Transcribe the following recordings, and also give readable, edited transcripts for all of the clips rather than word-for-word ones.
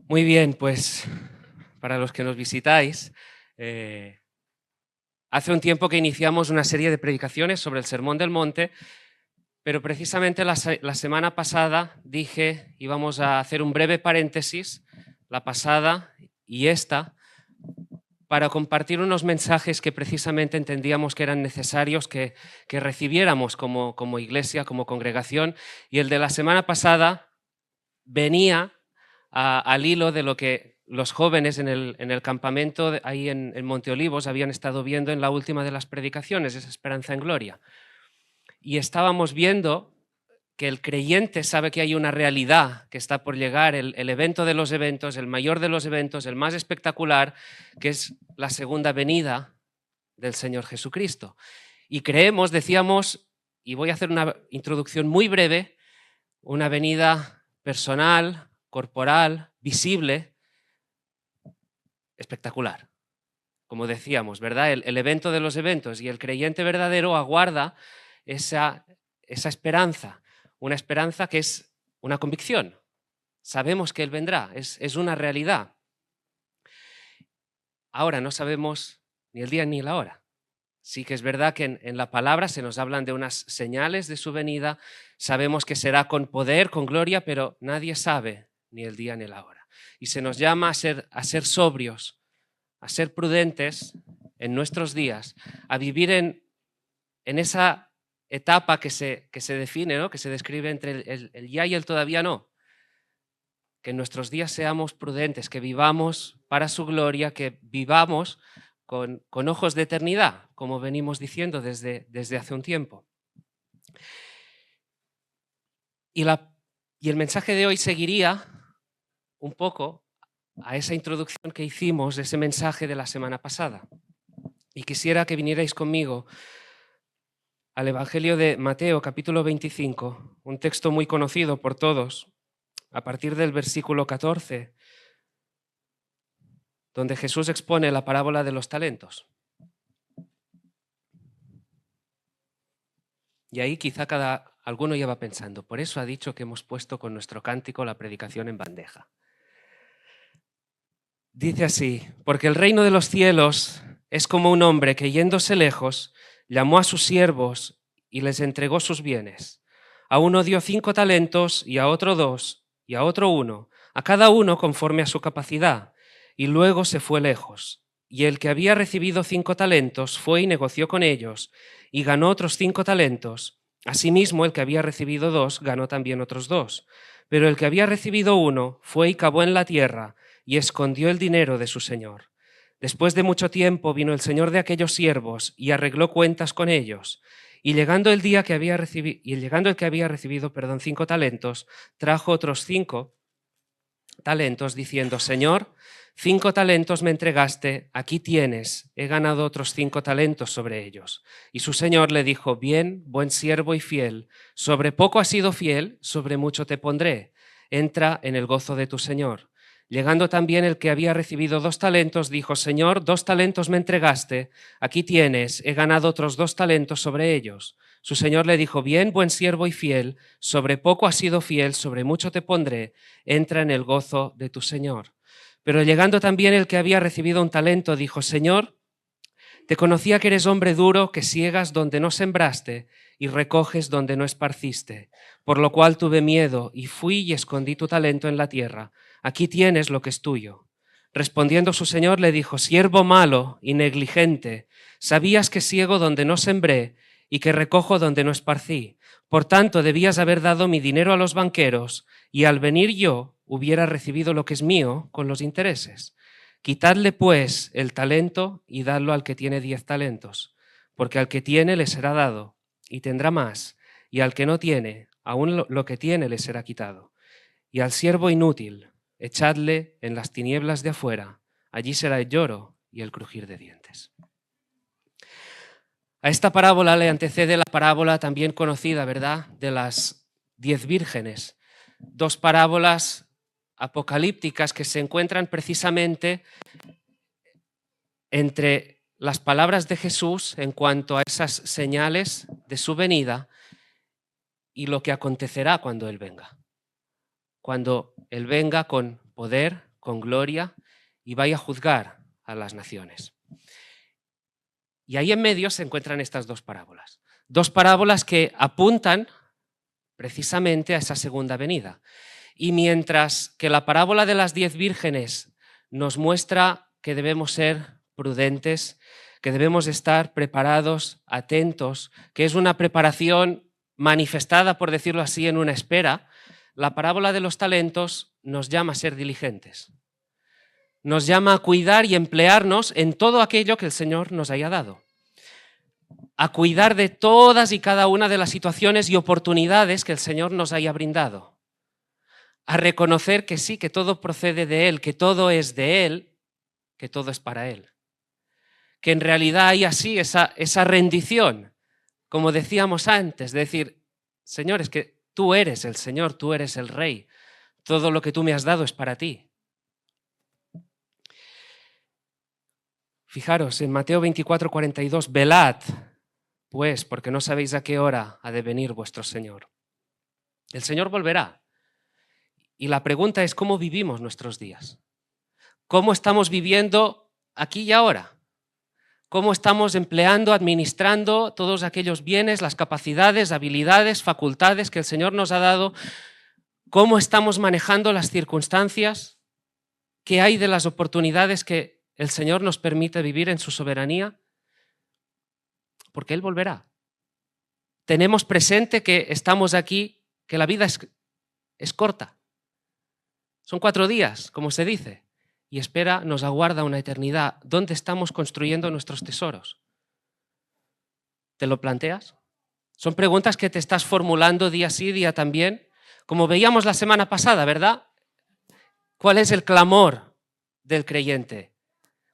Muy bien, pues para los que nos visitáis, hace un tiempo que iniciamos una serie de predicaciones sobre el Sermón del Monte, pero precisamente la semana pasada dije íbamos a hacer un breve paréntesis, la pasada y esta, para compartir unos mensajes que precisamente entendíamos que eran necesarios que recibiéramos como iglesia, como congregación, y el de la semana pasada venía al hilo de lo que los jóvenes en el campamento ahí en Monte Olivos habían estado viendo en la última de las predicaciones, esa esperanza en gloria. Y estábamos viendo que el creyente sabe que hay una realidad que está por llegar, el evento de los eventos, el mayor de los eventos, el más espectacular, que es la segunda venida del Señor Jesucristo. Y creemos, decíamos, y voy a hacer una introducción muy breve, una venida personal, corporal, visible, espectacular. Como decíamos, ¿verdad? El evento de los eventos, y el creyente verdadero aguarda esa esperanza, una esperanza que es una convicción. Sabemos que Él vendrá, es una realidad. Ahora no sabemos ni el día ni la hora. Sí que es verdad que en la palabra se nos hablan de unas señales de su venida, sabemos que será con poder, con gloria, pero nadie sabe ni el día ni la hora. Y se nos llama a ser sobrios, a ser prudentes en nuestros días, a vivir en esa etapa que se define, ¿no? Que se describe entre el ya y el todavía no. Que en nuestros días seamos prudentes, que vivamos para su gloria, que vivamos con ojos de eternidad, como venimos diciendo desde hace un tiempo. Y el mensaje de hoy seguiría un poco a esa introducción que hicimos de ese mensaje de la semana pasada. Y quisiera que vinierais conmigo al Evangelio de Mateo, capítulo 25, un texto muy conocido por todos, a partir del versículo 14, donde Jesús expone la parábola de los talentos. Y ahí quizá alguno ya va pensando, por eso ha dicho que hemos puesto con nuestro cántico la predicación en bandeja. Dice así: porque el reino de los cielos es como un hombre que, yéndose lejos, llamó a sus siervos y les entregó sus bienes. A uno dio 5 talentos, y a otro 2, y a otro 1, a cada uno conforme a su capacidad, y luego se fue lejos. Y el que había recibido 5 talentos fue y negoció con ellos, y ganó otros 5 talentos. Asimismo, el que había recibido 2 ganó también otros 2. Pero el que había recibido 1 fue y cavó en la tierra, y escondió el dinero de su señor. Después de mucho tiempo vino el señor de aquellos siervos y arregló cuentas con ellos. Y llegando el que había recibido 5 talentos, trajo otros 5 talentos, diciendo: Señor, 5 talentos me entregaste, aquí tienes, he ganado otros 5 talentos sobre ellos. Y su señor le dijo: bien, buen siervo y fiel, sobre poco has sido fiel, sobre mucho te pondré, entra en el gozo de tu señor. Llegando también el que había recibido 2 talentos, dijo: Señor, 2 talentos me entregaste, aquí tienes, he ganado otros 2 talentos sobre ellos. Su señor le dijo: bien, buen siervo y fiel, sobre poco has sido fiel, sobre mucho te pondré, entra en el gozo de tu señor. Pero llegando también el que había recibido 1 talento, dijo: Señor, te conocía que eres hombre duro, que siegas donde no sembraste y recoges donde no esparciste, por lo cual tuve miedo y fui y escondí tu talento en la tierra. Aquí tienes lo que es tuyo. Respondiendo su señor le dijo: siervo malo y negligente, sabías que siego donde no sembré y que recojo donde no esparcí. Por tanto, debías haber dado mi dinero a los banqueros, y al venir yo hubiera recibido lo que es mío con los intereses. Quitadle, pues, el talento y dadlo al que tiene 10 talentos, porque al que tiene le será dado y tendrá más, y al que no tiene, aún lo que tiene le será quitado. Y al siervo inútil, echadle en las tinieblas de afuera, allí será el lloro y el crujir de dientes. A esta parábola le antecede la parábola también conocida, ¿verdad?, de las 10 vírgenes. 2 parábolas apocalípticas que se encuentran precisamente entre las palabras de Jesús en cuanto a esas señales de su venida y lo que acontecerá cuando Él venga. Cuando Él venga con poder, con gloria y vaya a juzgar a las naciones. Y ahí en medio se encuentran estas dos parábolas que apuntan precisamente a esa segunda venida. Y mientras que la parábola de las 10 vírgenes nos muestra que debemos ser prudentes, que debemos estar preparados, atentos, que es una preparación manifestada, por decirlo así, en una espera, la parábola de los talentos nos llama a ser diligentes. Nos llama a cuidar y emplearnos en todo aquello que el Señor nos haya dado. A cuidar de todas y cada una de las situaciones y oportunidades que el Señor nos haya brindado. A reconocer que sí, que todo procede de Él, que todo es de Él, que todo es para Él. Que en realidad hay así esa rendición, como decíamos antes, de decir, Señor, es que tú eres el Señor, tú eres el Rey, todo lo que tú me has dado es para ti. Fijaros, en Mateo 24:42, velad, pues, porque no sabéis a qué hora ha de venir vuestro Señor. El Señor volverá. Y la pregunta es, ¿cómo vivimos nuestros días? ¿Cómo estamos viviendo aquí y ahora? ¿Cómo estamos empleando, administrando todos aquellos bienes, las capacidades, habilidades, facultades que el Señor nos ha dado? ¿Cómo estamos manejando las circunstancias? ¿Qué hay de las oportunidades que el Señor nos permite vivir en su soberanía? Porque Él volverá. Tenemos presente que estamos aquí, que la vida es corta. Son 4 días, como se dice, y espera, nos aguarda una eternidad. ¿Dónde estamos construyendo nuestros tesoros? ¿Te lo planteas? Son preguntas que te estás formulando día sí, día también. Como veíamos la semana pasada, ¿verdad? ¿Cuál es el clamor del creyente?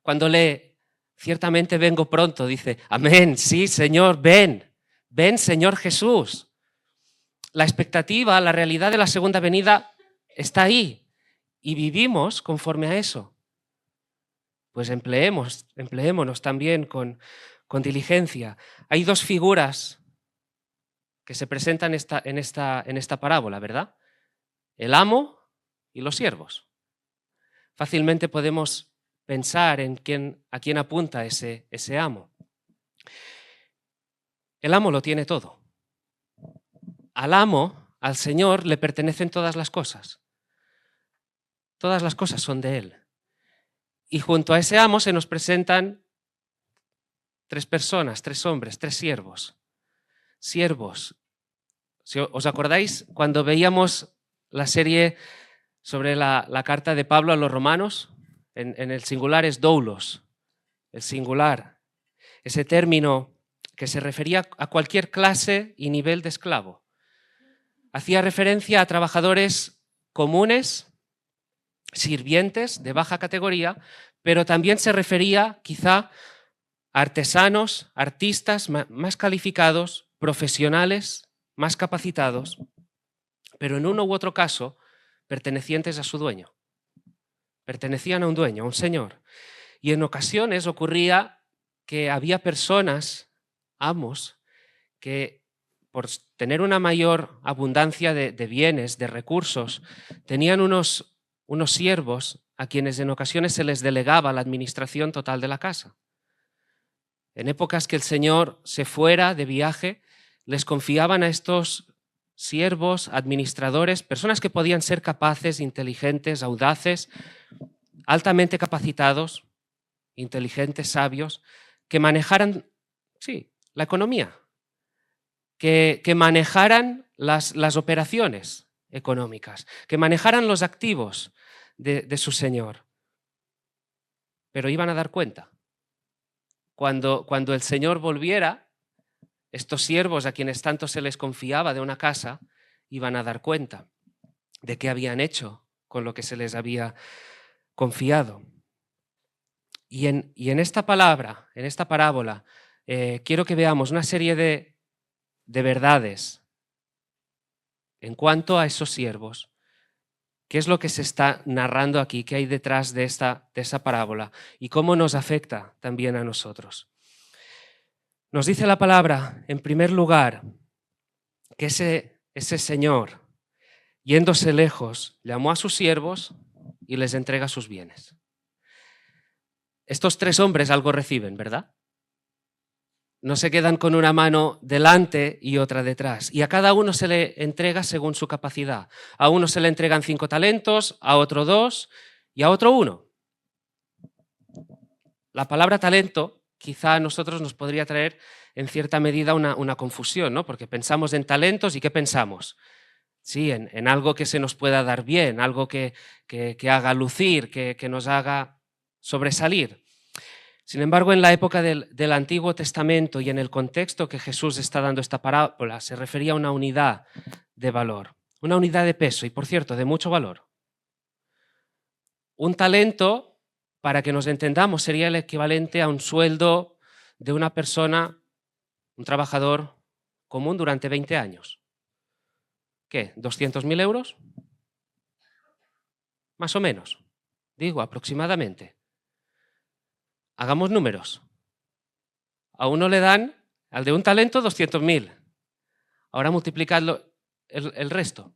Cuando lee, ciertamente vengo pronto, dice, amén, sí, Señor, ven Señor Jesús. La expectativa, la realidad de la segunda venida está ahí y vivimos conforme a eso. Pues empleémonos también con diligencia. Hay 2 figuras que se presentan en esta parábola, ¿verdad? El amo y los siervos. Fácilmente podemos pensar en a quién apunta ese amo. El amo lo tiene todo. Al amo, al Señor, le pertenecen todas las cosas. Todas las cosas son de Él. Y junto a ese amo se nos presentan 3 personas, 3 hombres, 3 siervos. Siervos. Si os acordáis, cuando veíamos la serie sobre la carta de Pablo a los romanos, en el singular es doulos, el singular, ese término que se refería a cualquier clase y nivel de esclavo. Hacía referencia a trabajadores comunes, sirvientes de baja categoría, pero también se refería quizá a artesanos, artistas más calificados, profesionales más capacitados, pero en uno u otro caso pertenecientes a su dueño. Pertenecían a un dueño, a un señor. Y en ocasiones ocurría que había personas, amos, que por tener una mayor abundancia de bienes, de recursos, tenían unos siervos a quienes en ocasiones se les delegaba la administración total de la casa. En épocas que el Señor se fuera de viaje, les confiaban a estos siervos, administradores, personas que podían ser capaces, inteligentes, audaces, altamente capacitados, inteligentes, sabios, que manejaran, sí, la economía, que manejaran las operaciones económicas, que manejaran los activos de su Señor. Pero iban a dar cuenta. Cuando el Señor volviera, estos siervos a quienes tanto se les confiaba de una casa, iban a dar cuenta de qué habían hecho con lo que se les había confiado. Y en esta parábola, quiero que veamos una serie de verdades en cuanto a esos siervos. ¿Qué es lo que se está narrando aquí? ¿Qué hay detrás de esa parábola? ¿Y cómo nos afecta también a nosotros? Nos dice la palabra, en primer lugar, que ese Señor, yéndose lejos, llamó a sus siervos y les entrega sus bienes. Estos 3 hombres algo reciben, ¿verdad? No se quedan con una mano delante y otra detrás. Y a cada uno se le entrega según su capacidad. A uno se le entregan 5 talentos, a otro 2 y a otro 1. La palabra talento quizá a nosotros nos podría traer en cierta medida una confusión, ¿no? Porque pensamos en talentos y ¿qué pensamos? Sí, en algo que se nos pueda dar bien, algo que haga lucir, que nos haga sobresalir. Sin embargo, en la época del Antiguo Testamento y en el contexto que Jesús está dando esta parábola, se refería a una unidad de valor, una unidad de peso y, por cierto, de mucho valor. Un talento, para que nos entendamos, sería el equivalente a un sueldo de una persona, un trabajador común durante 20 años. ¿Qué? ¿200.000 euros? Más o menos. Digo, aproximadamente. Hagamos números. A uno le dan, al de un talento, 200.000. Ahora multiplicadlo el resto.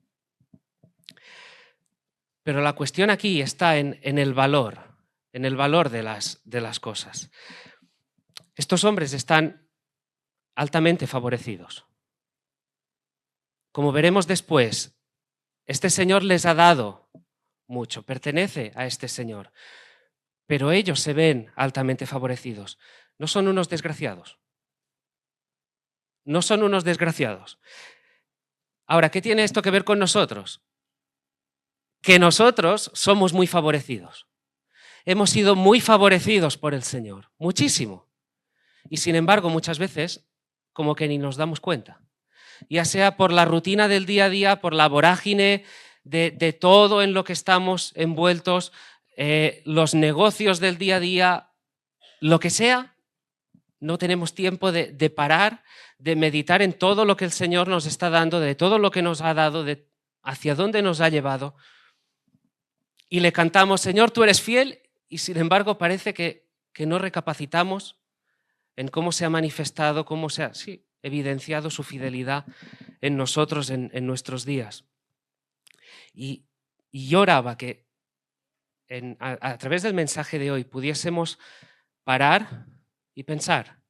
Pero la cuestión aquí está en el valor de las cosas. Estos hombres están altamente favorecidos. Como veremos después, este Señor les ha dado mucho, pertenece a este Señor, pero ellos se ven altamente favorecidos. No son unos desgraciados. No son unos desgraciados. Ahora, ¿qué tiene esto que ver con nosotros? Que nosotros somos muy favorecidos. Hemos sido muy favorecidos por el Señor, muchísimo. Y sin embargo, muchas veces, como que ni nos damos cuenta. Ya sea por la rutina del día a día, por la vorágine de todo en lo que estamos envueltos, los negocios del día a día, lo que sea, no tenemos tiempo de parar, de meditar en todo lo que el Señor nos está dando, de todo lo que nos ha dado, de hacia dónde nos ha llevado. Y le cantamos, Señor, tú eres fiel, y sin embargo parece que no recapacitamos en cómo se ha manifestado, cómo se ha evidenciado su fidelidad en nosotros, en nuestros días. Y yo oraba que a través del mensaje de hoy pudiésemos parar y pensar,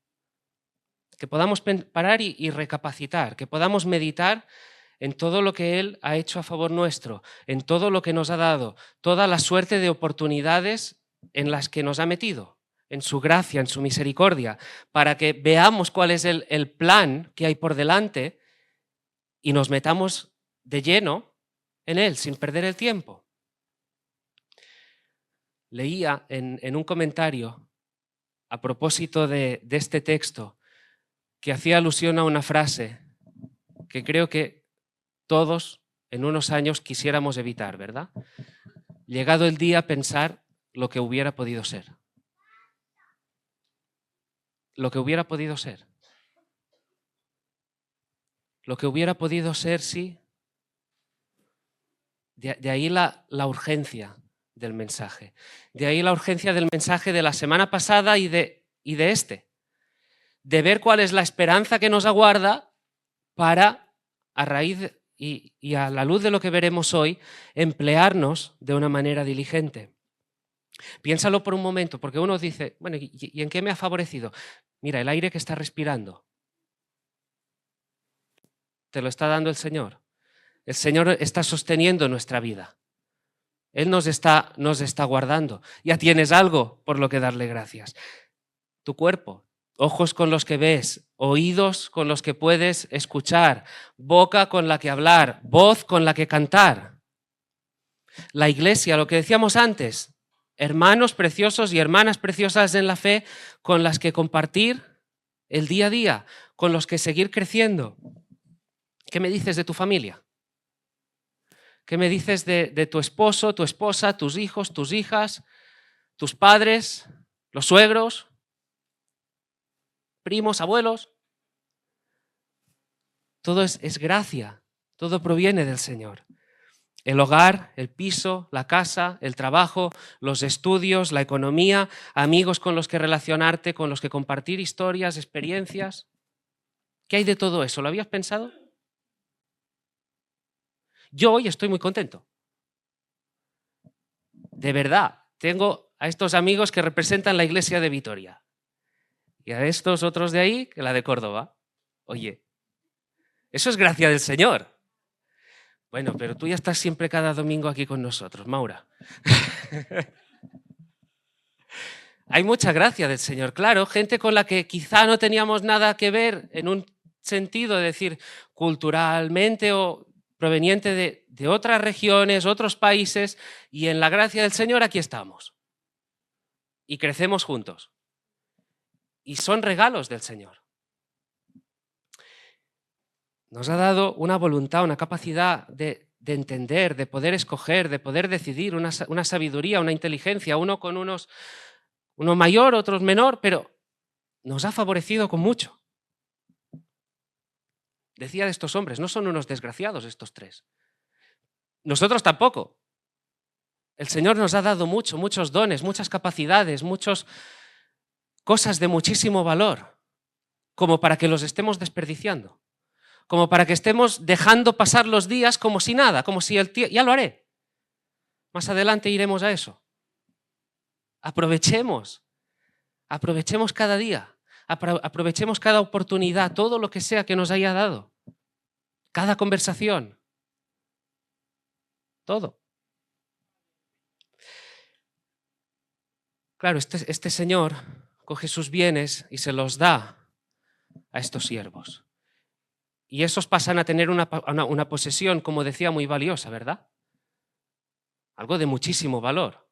que podamos parar y recapacitar, que podamos meditar en todo lo que Él ha hecho a favor nuestro, en todo lo que nos ha dado, toda la suerte de oportunidades en las que nos ha metido, en su gracia, en su misericordia, para que veamos cuál es el plan que hay por delante y nos metamos de lleno en Él, sin perder el tiempo. Leía en un comentario a propósito de este texto que hacía alusión a una frase que creo que todos en unos años quisiéramos evitar, ¿verdad? Llegado el día, pensar lo que hubiera podido ser. Lo que hubiera podido ser. Lo que hubiera podido ser, sí. De ahí la urgencia del mensaje. De ahí la urgencia del mensaje de la semana pasada y de este. De ver cuál es la esperanza que nos aguarda para, a raíz y a la luz de lo que veremos hoy, emplearnos de una manera diligente. Piénsalo por un momento, porque uno dice, bueno, ¿y en qué me ha favorecido? Mira, el aire que está respirando. Te lo está dando el Señor. El Señor está sosteniendo nuestra vida. Él nos está guardando. Ya tienes algo por lo que darle gracias. Tu cuerpo, ojos con los que ves, oídos con los que puedes escuchar, boca con la que hablar, voz con la que cantar. La iglesia, lo que decíamos antes, hermanos preciosos y hermanas preciosas en la fe con las que compartir el día a día, con los que seguir creciendo. ¿Qué me dices de tu familia? ¿Qué me dices de tu esposo, tu esposa, tus hijos, tus hijas, tus padres, los suegros, primos, abuelos? Todo es gracia, todo proviene del Señor. El hogar, el piso, la casa, el trabajo, los estudios, la economía, amigos con los que relacionarte, con los que compartir historias, experiencias. ¿Qué hay de todo eso? ¿Lo habías pensado? Yo hoy estoy muy contento. De verdad, tengo a estos amigos que representan la iglesia de Vitoria y a estos otros de ahí, que la de Córdoba. Oye, eso es gracia del Señor. Bueno, pero tú ya estás siempre cada domingo aquí con nosotros, Maura. Hay mucha gracia del Señor, claro, gente con la que quizá no teníamos nada que ver en un sentido, de decir, culturalmente o proveniente de otras regiones, otros países, y en la gracia del Señor aquí estamos. Y crecemos juntos. Y son regalos del Señor. Nos ha dado una voluntad, una capacidad de entender, de poder escoger, de poder decidir, una sabiduría, una inteligencia, uno mayor, otros menor, pero nos ha favorecido con mucho. Decía de estos hombres, no son unos desgraciados estos tres. Nosotros tampoco. El Señor nos ha dado mucho, muchos dones, muchas capacidades, muchas cosas de muchísimo valor, como para que los estemos desperdiciando, como para que estemos dejando pasar los días como si nada, como si ya lo haré. Más adelante iremos a eso. Aprovechemos cada día, aprovechemos cada oportunidad, todo lo que sea que nos haya dado, cada conversación, todo. Claro, este señor coge sus bienes y se los da a estos siervos. Y esos pasan a tener una posesión, como decía, muy valiosa, ¿verdad? Algo de muchísimo valor.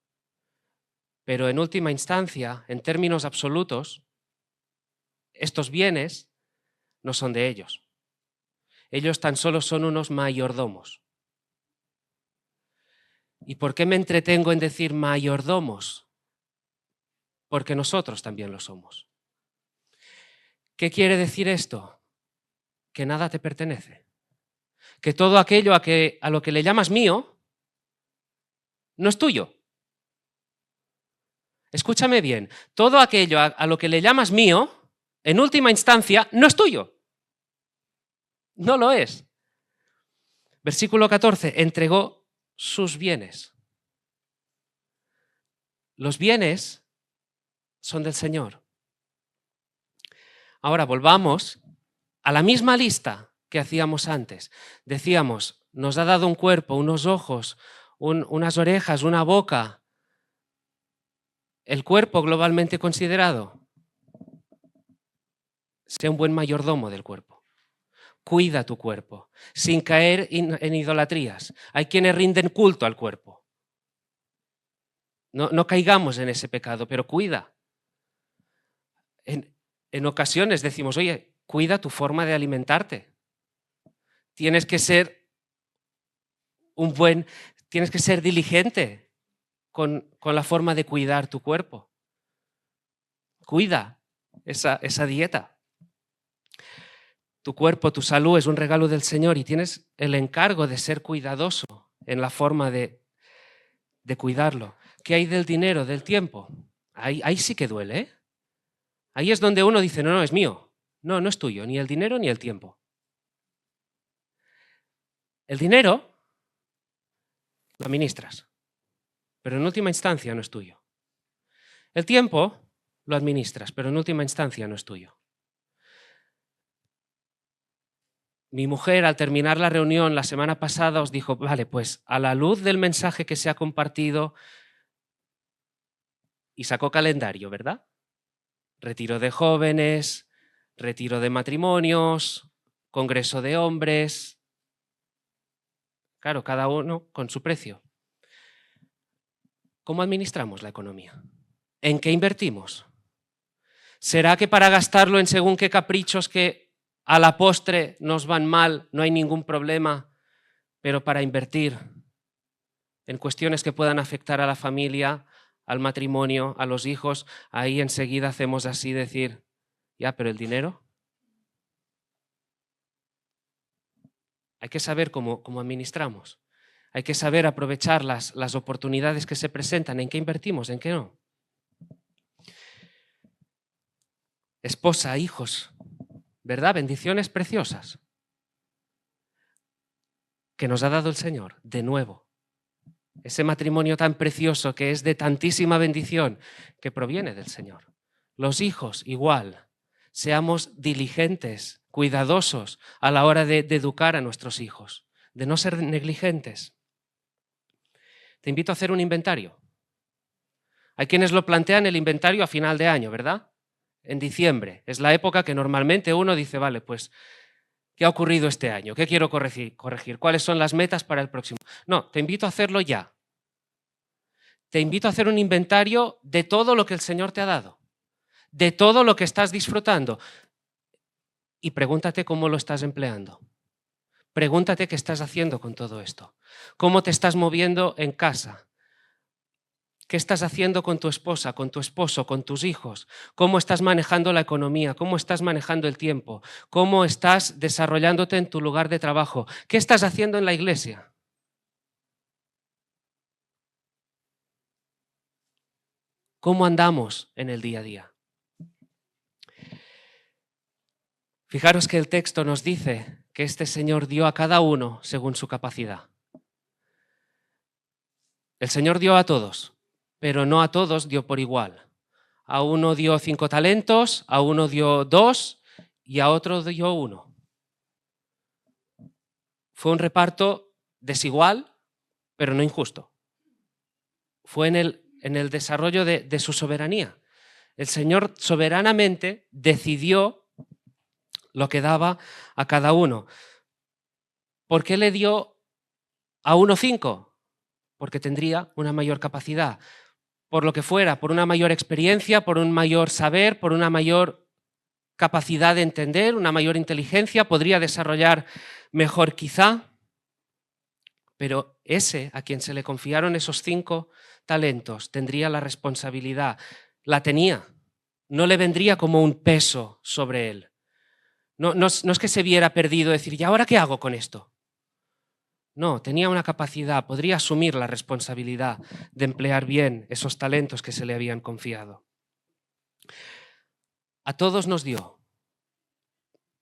Pero en última instancia, en términos absolutos, estos bienes no son de ellos. Ellos tan solo son unos mayordomos. ¿Y por qué me entretengo en decir mayordomos? Porque nosotros también lo somos. ¿Qué quiere decir esto? Que nada te pertenece. Que todo aquello a lo que le llamas mío no es tuyo. Escúchame bien, todo aquello a lo que le llamas mío, en última instancia, no es tuyo. No lo es. Versículo 14, entregó sus bienes. Los bienes son del Señor. Ahora volvamos a la misma lista que hacíamos antes. Decíamos, nos ha dado un cuerpo, unos ojos, unas orejas, una boca. El cuerpo globalmente considerado. Sé un buen mayordomo del cuerpo. Cuida tu cuerpo, sin caer en idolatrías. Hay quienes rinden culto al cuerpo. No caigamos en ese pecado, pero cuida. En ocasiones decimos, oye, cuida tu forma de alimentarte. Tienes que ser tienes que ser diligente con la forma de cuidar tu cuerpo. Cuida esa dieta. Tu cuerpo, tu salud es un regalo del Señor y tienes el encargo de ser cuidadoso en la forma de cuidarlo. ¿Qué hay del dinero, del tiempo? Ahí sí que duele, ¿eh? Ahí es donde uno dice, no, es mío. No, no es tuyo, ni el dinero ni el tiempo. El dinero lo administras, pero en última instancia no es tuyo. El tiempo lo administras, pero en última instancia no es tuyo. Mi mujer, al terminar la reunión la semana pasada, os dijo, vale, pues a la luz del mensaje que se ha compartido, y sacó calendario, ¿verdad? Retiro de jóvenes, retiro de matrimonios, congreso de hombres. Claro, cada uno con su precio. ¿Cómo administramos la economía? ¿En qué invertimos? ¿Será que para gastarlo en según qué caprichos que a la postre nos van mal, no hay ningún problema, pero para invertir en cuestiones que puedan afectar a la familia, al matrimonio, a los hijos, ahí enseguida hacemos así, decir, ya, pero el dinero? Hay que saber cómo administramos. Hay que saber aprovechar las oportunidades que se presentan, en qué invertimos, en qué no. Esposa, hijos, ¿verdad? Bendiciones preciosas que nos ha dado el Señor, de nuevo. ese matrimonio tan precioso que es de tantísima bendición, que proviene del Señor. Los hijos igual, seamos diligentes, cuidadosos a la hora de educar a nuestros hijos, de no ser negligentes. Te invito a hacer un inventario. Hay quienes lo plantean el inventario a final de año, ¿verdad? En diciembre. Es la época que normalmente uno dice, vale, pues, ¿qué ha ocurrido este año? ¿Qué quiero corregir? ¿Cuáles son las metas para el próximo? No, te invito a hacerlo ya. Te invito a hacer un inventario de todo lo que el Señor te ha dado, de todo lo que estás disfrutando. Y pregúntate cómo lo estás empleando. Pregúntate qué estás haciendo con todo esto. ¿Cómo te estás moviendo en casa? ¿Qué estás haciendo con tu esposa, con tu esposo, con tus hijos? ¿Cómo estás manejando la economía? ¿Cómo estás manejando el tiempo? ¿Cómo estás desarrollándote en tu lugar de trabajo? ¿Qué estás haciendo en la iglesia? ¿Cómo andamos en el día a día? Fijaros que el texto nos dice que este Señor dio a cada uno según su capacidad. El Señor dio a todos, pero no a todos dio por igual. A uno dio 5 talentos, a uno dio 2 y a otro dio 1. Fue un reparto desigual, pero no injusto. Fue en el desarrollo de su soberanía. El Señor soberanamente decidió lo que daba a cada uno. ¿Por qué le dio a uno 5? Porque tendría una mayor capacidad. Por lo que fuera, por una mayor experiencia, por un mayor saber, por una mayor capacidad de entender, una mayor inteligencia, podría desarrollar mejor quizá, pero ese a quien se le confiaron esos 5 talentos tendría la responsabilidad, la tenía, no le vendría como un peso sobre él. No es que se viera perdido, decir, ¿y ahora qué hago con esto? No, tenía una capacidad, podría asumir la responsabilidad de emplear bien esos talentos que se le habían confiado. A todos nos dio.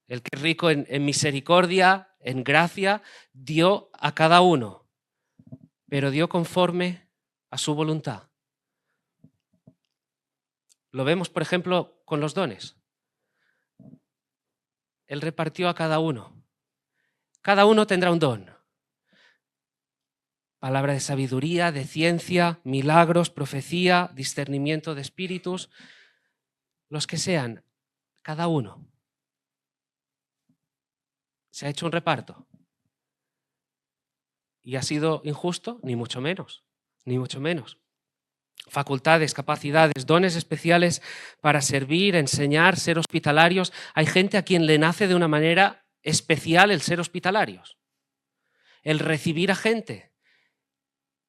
El que es rico en misericordia, en gracia, dio a cada uno, pero dio conforme a su voluntad. Lo vemos, por ejemplo, con los dones. Él repartió a cada uno. Cada uno tendrá un don. Palabra de sabiduría, de ciencia, milagros, profecía, discernimiento de espíritus, los que sean, cada uno. Se ha hecho un reparto. ¿Y ha sido injusto? Ni mucho menos, ni mucho menos. Facultades, capacidades, dones especiales para servir, enseñar, ser hospitalarios. Hay gente a quien le nace de una manera especial el ser hospitalarios, el recibir a gente.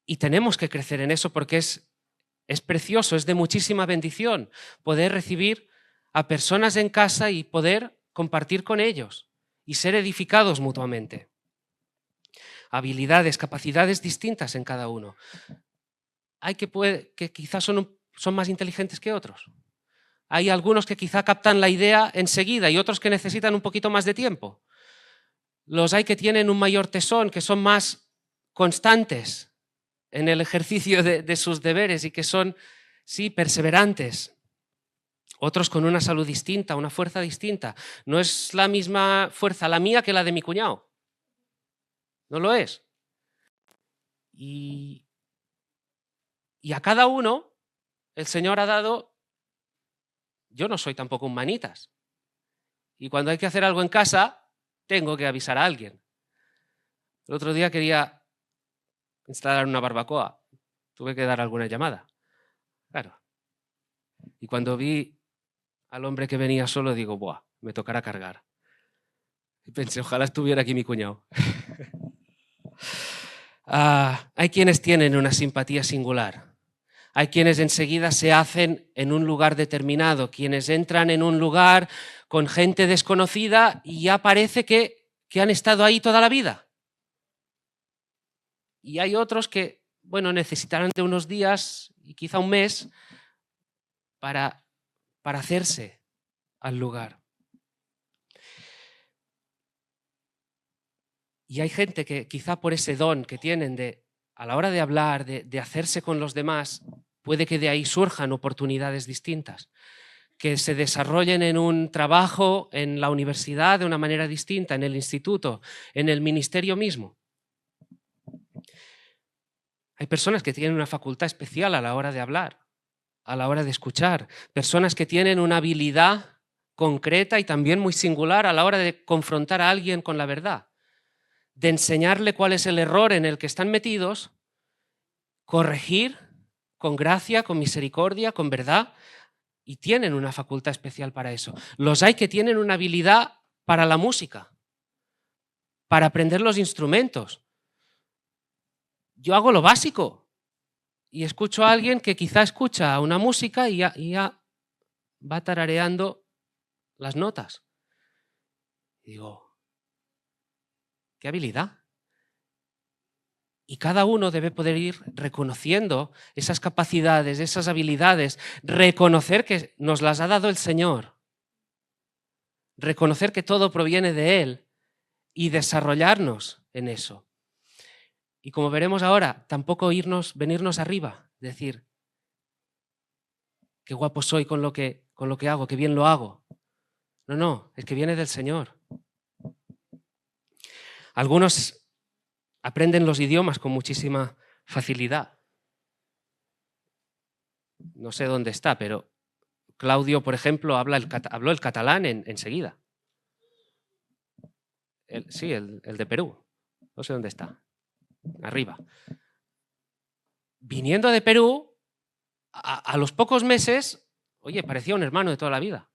Y tenemos que crecer en eso porque es precioso, es de muchísima bendición poder recibir a personas en casa y poder compartir con ellos y ser edificados mutuamente. Habilidades, capacidades distintas en cada uno. Hay que quizás son más inteligentes que otros. Hay algunos que quizá captan la idea enseguida y otros que necesitan un poquito más de tiempo. Los hay que tienen un mayor tesón, que son más constantes en el ejercicio de sus deberes y que son, sí, perseverantes. Otros con una salud distinta, una fuerza distinta. No es la misma fuerza la mía que la de mi cuñado. No lo es. Y a cada uno el Señor ha dado, yo no soy tampoco un manitas. Y cuando hay que hacer algo en casa, tengo que avisar a alguien. El otro día quería instalar una barbacoa. Tuve que dar alguna llamada. Claro. Y cuando vi al hombre que venía solo, digo, buah, me tocará cargar. Y pensé, ojalá estuviera aquí mi cuñado. Hay quienes tienen una simpatía singular. Hay quienes enseguida se hacen en un lugar determinado, quienes entran en un lugar con gente desconocida y ya parece que han estado ahí toda la vida. Y hay otros que, bueno, necesitarán de unos días y quizá un mes para hacerse al lugar. Y hay gente que quizá por ese don que tienen de a la hora de hablar, de hacerse con los demás, puede que de ahí surjan oportunidades distintas, que se desarrollen en un trabajo, en la universidad de una manera distinta, en el instituto, en el ministerio mismo. Hay personas que tienen una facultad especial a la hora de hablar, a la hora de escuchar, personas que tienen una habilidad concreta y también muy singular a la hora de confrontar a alguien con la verdad, de enseñarle cuál es el error en el que están metidos, corregir con gracia, con misericordia, con verdad, y tienen una facultad especial para eso. Los hay que tienen una habilidad para la música, para aprender los instrumentos. Yo hago lo básico y escucho a alguien que quizá escucha una música y ya va tarareando las notas. Y digo, qué habilidad. Y cada uno debe poder ir reconociendo esas capacidades, esas habilidades, reconocer que nos las ha dado el Señor, reconocer que todo proviene de Él y desarrollarnos en eso. Y como veremos ahora, tampoco venirnos arriba, decir, qué guapo soy con lo que hago, qué bien lo hago. No, es que viene del Señor. Algunos aprenden los idiomas con muchísima facilidad. No sé dónde está, pero Claudio, por ejemplo, habló el catalán enseguida. Sí, el de Perú. No sé dónde está. Arriba. Viniendo de Perú, a los pocos meses, oye, parecía un hermano de toda la vida.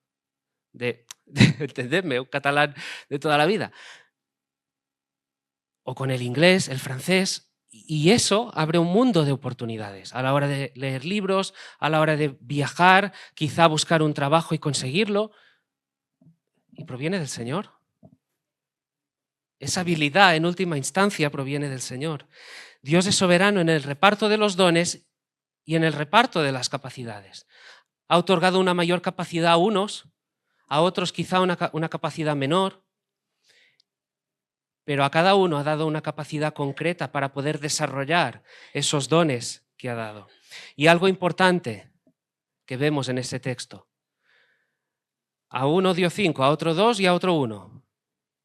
Entendedme, un catalán de toda la vida. O con el inglés, el francés, y eso abre un mundo de oportunidades a la hora de leer libros, a la hora de viajar, quizá buscar un trabajo y conseguirlo, y proviene del Señor. Esa habilidad en última instancia proviene del Señor. Dios es soberano en el reparto de los dones y en el reparto de las capacidades. Ha otorgado una mayor capacidad a unos, a otros quizá una capacidad menor, pero a cada uno ha dado una capacidad concreta para poder desarrollar esos dones que ha dado. Y algo importante que vemos en ese texto. A uno dio 5, a otro 2 y a otro 1.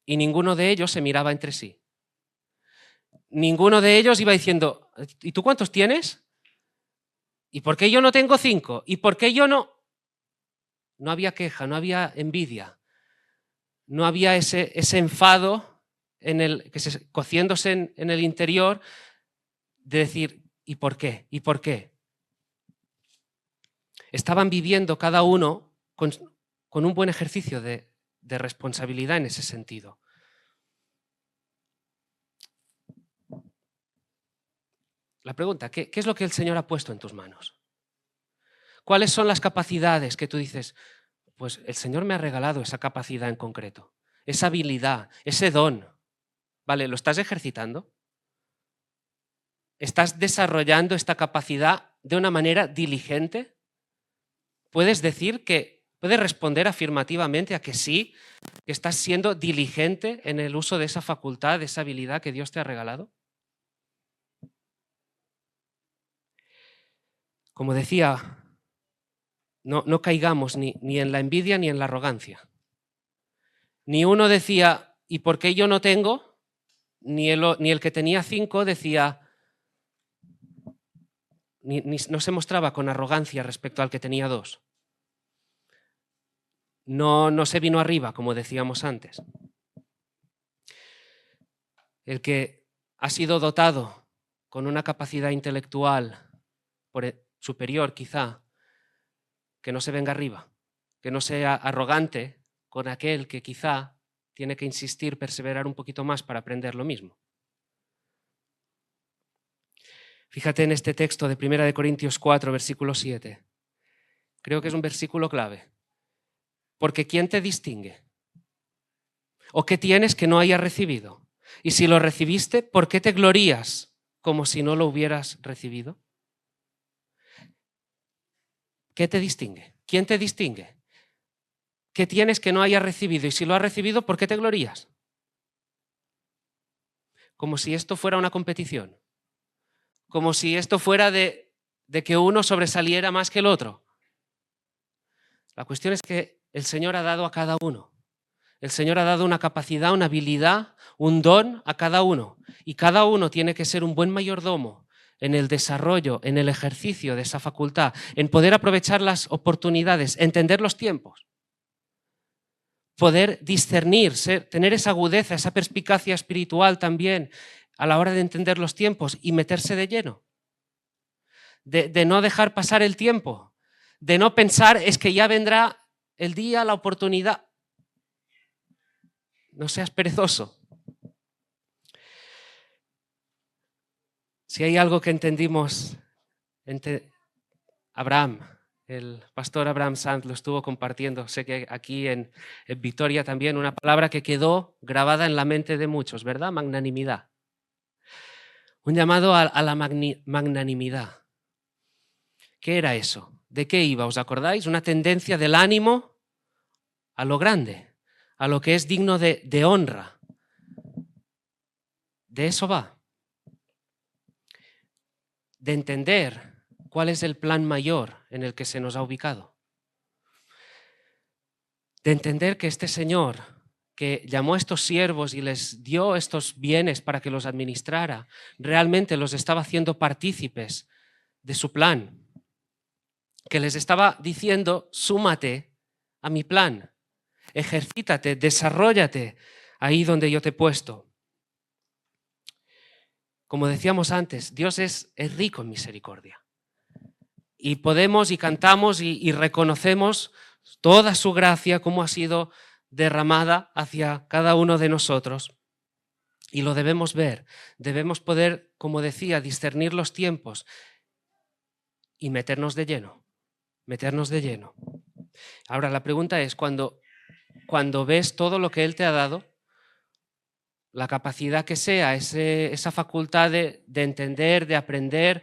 Y ninguno de ellos se miraba entre sí. Ninguno de ellos iba diciendo, ¿y tú cuántos tienes? ¿Y por qué yo no tengo 5? ¿Y por qué yo no? No había queja, no había envidia. No había ese enfado cociéndose en el interior de decir, ¿y por qué? ¿Y por qué? Estaban viviendo cada uno con un buen ejercicio de responsabilidad en ese sentido. La pregunta, ¿qué es lo que el Señor ha puesto en tus manos? ¿Cuáles son las capacidades que tú dices, pues el Señor me ha regalado esa capacidad en concreto, esa habilidad, ese don? ¿Vale? ¿Lo estás ejercitando? ¿Estás desarrollando esta capacidad de una manera diligente? ¿Puedes responder afirmativamente a que sí, que estás siendo diligente en el uso de esa facultad, de esa habilidad que Dios te ha regalado? Como decía, no caigamos ni en la envidia ni en la arrogancia. Ni uno decía, ¿y por qué yo no tengo? Ni el que tenía 5 decía, no se mostraba con arrogancia respecto al que tenía 2. No se vino arriba, como decíamos antes. El que ha sido dotado con una capacidad intelectual superior, quizá, que no se venga arriba, que no sea arrogante con aquel que quizá tiene que insistir, perseverar un poquito más para aprender lo mismo. Fíjate en este texto de 1 Corintios 4, versículo 7. Creo que es un versículo clave. Porque ¿quién te distingue? ¿O qué tienes que no hayas recibido? Y si lo recibiste, ¿por qué te glorías como si no lo hubieras recibido? ¿Qué te distingue? ¿Quién te distingue? ¿Qué tienes que no hayas recibido? Y si lo has recibido, ¿por qué te glorías? Como si esto fuera una competición. como si esto fuera de que uno sobresaliera más que el otro. La cuestión es que el Señor ha dado a cada uno. El Señor ha dado una capacidad, una habilidad, un don a cada uno. Y cada uno tiene que ser un buen mayordomo en el desarrollo, en el ejercicio de esa facultad, en poder aprovechar las oportunidades, entender los tiempos, poder discernir, tener esa agudeza, esa perspicacia espiritual también a la hora de entender los tiempos y meterse de lleno, de no dejar pasar el tiempo, de no pensar es que ya vendrá el día, la oportunidad. No seas perezoso. Si hay algo que entendimos, Abraham, el pastor Abraham Sanz lo estuvo compartiendo, sé que aquí en Vitoria también, una palabra que quedó grabada en la mente de muchos, ¿verdad? Magnanimidad. Un llamado a la magnanimidad. ¿Qué era eso? ¿De qué iba? ¿Os acordáis? Una tendencia del ánimo a lo grande, a lo que es digno de honra. De eso va. De entender cuál es el plan mayor en el que se nos ha ubicado. De entender que este Señor que llamó a estos siervos y les dio estos bienes para que los administrara, realmente los estaba haciendo partícipes de su plan, que les estaba diciendo, súmate a mi plan, ejercítate, desarróllate ahí donde yo te he puesto. Como decíamos antes, Dios es rico en misericordia. Y podemos y cantamos y reconocemos toda su gracia, cómo ha sido derramada hacia cada uno de nosotros. Y lo debemos ver, debemos poder, como decía, discernir los tiempos y meternos de lleno. Ahora, la pregunta es, cuando ves todo lo que Él te ha dado, la capacidad que sea, esa facultad de entender, de aprender,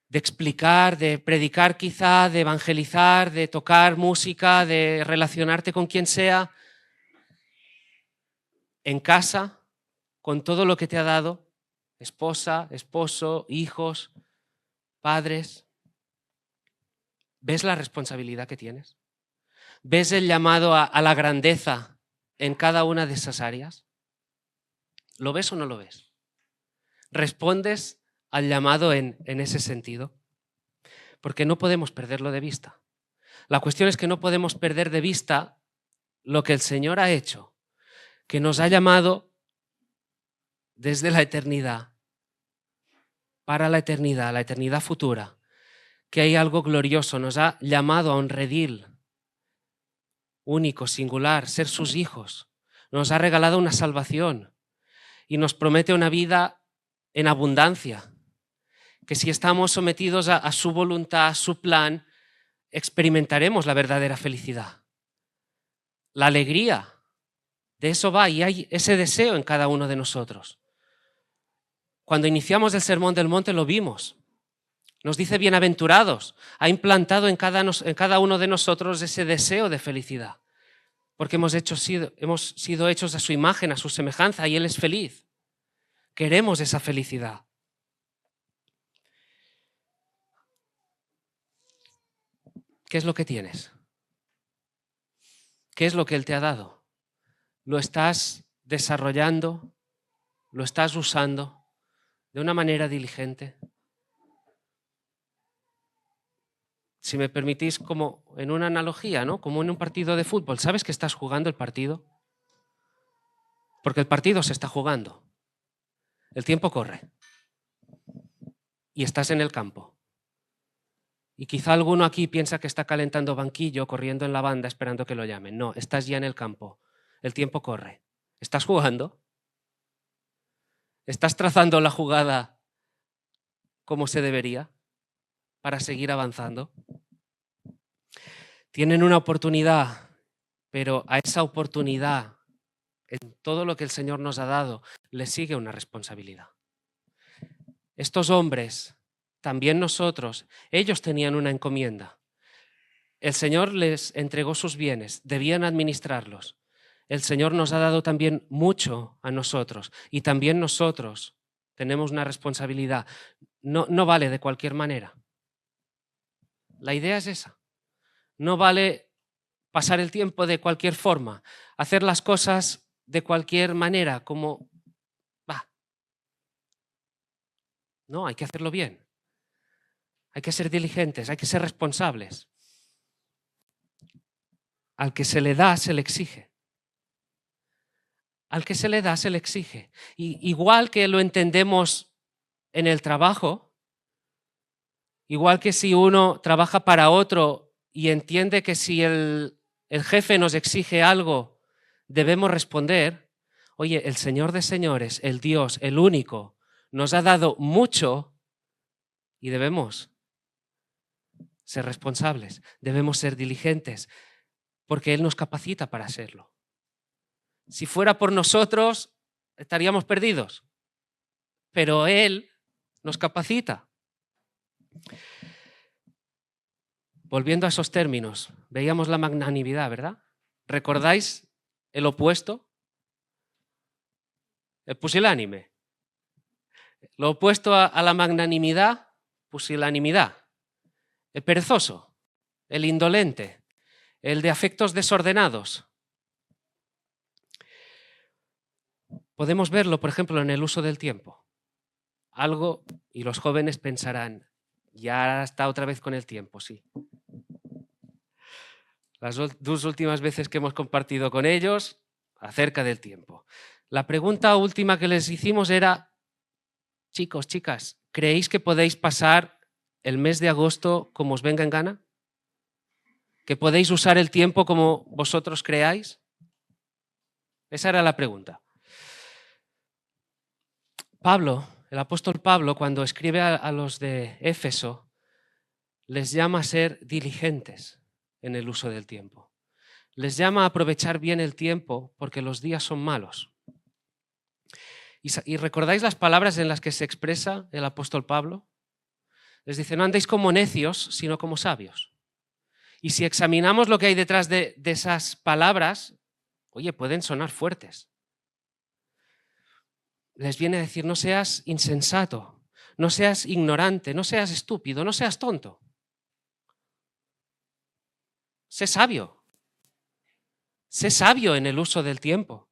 de explicar, de predicar quizá, de evangelizar, de tocar música, de relacionarte con quien sea, en casa, con todo lo que te ha dado, esposa, esposo, hijos, padres. ¿Ves la responsabilidad que tienes? ¿Ves el llamado a la grandeza en cada una de esas áreas? ¿Lo ves o no lo ves? ¿Respondes al llamado en ese sentido? Porque no podemos perderlo de vista. La cuestión es que no podemos perder de vista lo que el Señor ha hecho, que nos ha llamado desde la eternidad, para la eternidad futura, que hay algo glorioso, nos ha llamado a un redil único, singular, ser sus hijos, nos ha regalado una salvación y nos promete una vida en abundancia, que si estamos sometidos a su voluntad, a su plan, experimentaremos la verdadera felicidad, la alegría. De eso va y hay ese deseo en cada uno de nosotros. Cuando iniciamos el Sermón del Monte lo vimos. Nos dice bienaventurados. Ha implantado en cada uno de nosotros ese deseo de felicidad. Porque hemos sido hechos a su imagen, a su semejanza, y Él es feliz. Queremos esa felicidad. ¿Qué es lo que tienes? ¿Qué es lo que Él te ha dado? ¿Lo estás desarrollando? ¿Lo estás usando de una manera diligente? Si me permitís, como en una analogía, ¿no? Como en un partido de fútbol. ¿Sabes que estás jugando el partido? Porque el partido se está jugando. El tiempo corre. Y estás en el campo. Y quizá alguno aquí piensa que está calentando banquillo, corriendo en la banda, esperando que lo llamen. No, estás ya en el campo. El tiempo corre. ¿Estás jugando? ¿Estás trazando la jugada como se debería para seguir avanzando? Tienen una oportunidad, pero a esa oportunidad, en todo lo que el Señor nos ha dado, le sigue una responsabilidad. Estos hombres, también nosotros, ellos tenían una encomienda. El Señor les entregó sus bienes, debían administrarlos. El Señor nos ha dado también mucho a nosotros y también nosotros tenemos una responsabilidad. No vale de cualquier manera. La idea es esa. No vale pasar el tiempo de cualquier forma, hacer las cosas de cualquier manera, como va. No, hay que hacerlo bien. Hay que ser diligentes, hay que ser responsables. Al que se le da, se le exige. Al que se le da, se le exige. Y igual que lo entendemos en el trabajo, igual que si uno trabaja para otro y entiende que si el jefe nos exige algo, debemos responder. Oye, el Señor de señores, el Dios, el único, nos ha dado mucho y debemos ser responsables, debemos ser diligentes, porque Él nos capacita para serlo. Si fuera por nosotros, estaríamos perdidos, pero Él nos capacita. Volviendo a esos términos, veíamos la magnanimidad, ¿verdad? ¿Recordáis el opuesto? El pusilánime. Lo opuesto a la magnanimidad, pusilanimidad. El perezoso, el indolente, el de afectos desordenados. Podemos verlo, por ejemplo, en el uso del tiempo. Algo, y los jóvenes pensarán, ya está otra vez con el tiempo, sí. Las dos últimas veces que hemos compartido con ellos acerca del tiempo. La pregunta última que les hicimos era, chicos, chicas, ¿creéis que podéis pasar el mes de agosto como os venga en gana? ¿Que podéis usar el tiempo como vosotros creáis? Esa era la pregunta. Pablo, el apóstol Pablo, cuando escribe a los de Éfeso, les llama a ser diligentes en el uso del tiempo. Les llama a aprovechar bien el tiempo porque los días son malos. ¿Y recordáis las palabras en las que se expresa el apóstol Pablo? Les dice, no andéis como necios, sino como sabios. Y si examinamos lo que hay detrás de esas palabras, oye, pueden sonar fuertes. Les viene a decir, no seas insensato, no seas ignorante, no seas estúpido, no seas tonto. Sé sabio. Sé sabio en el uso del tiempo.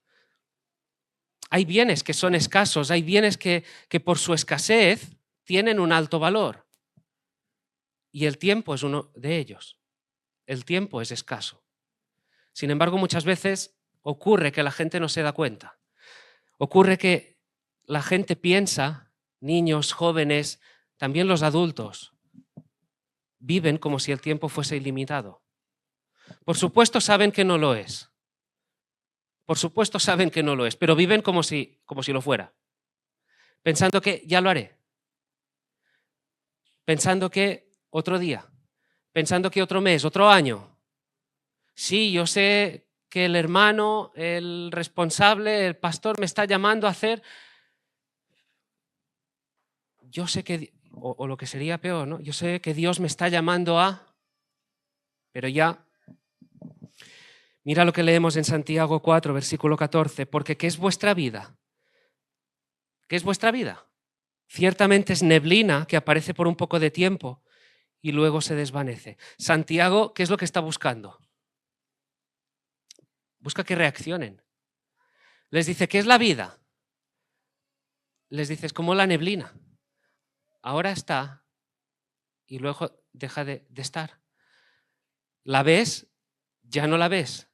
Hay bienes que son escasos, hay bienes que por su escasez tienen un alto valor. Y el tiempo es uno de ellos. El tiempo es escaso. Sin embargo, muchas veces ocurre que la gente no se da cuenta. Ocurre que la gente piensa, niños, jóvenes, también los adultos, viven como si el tiempo fuese ilimitado. Por supuesto saben que no lo es. Por supuesto saben que no lo es, pero viven como si lo fuera. Pensando que ya lo haré. Pensando que otro día. Pensando que otro mes, otro año. Sí, yo sé que el hermano, el responsable, el pastor me está llamando a hacer. Yo sé que, o lo que sería peor, ¿no? Yo sé que Dios me está llamando a, pero ya. Mira lo que leemos en Santiago 4, versículo 14, porque ¿qué es vuestra vida? ¿Qué es vuestra vida? Ciertamente es neblina que aparece por un poco de tiempo y luego se desvanece. Santiago, ¿qué es lo que está buscando? Busca que reaccionen. Les dice, ¿qué es la vida? Les dice, es como la neblina. Ahora está y luego deja de estar. ¿La ves? Ya no la ves.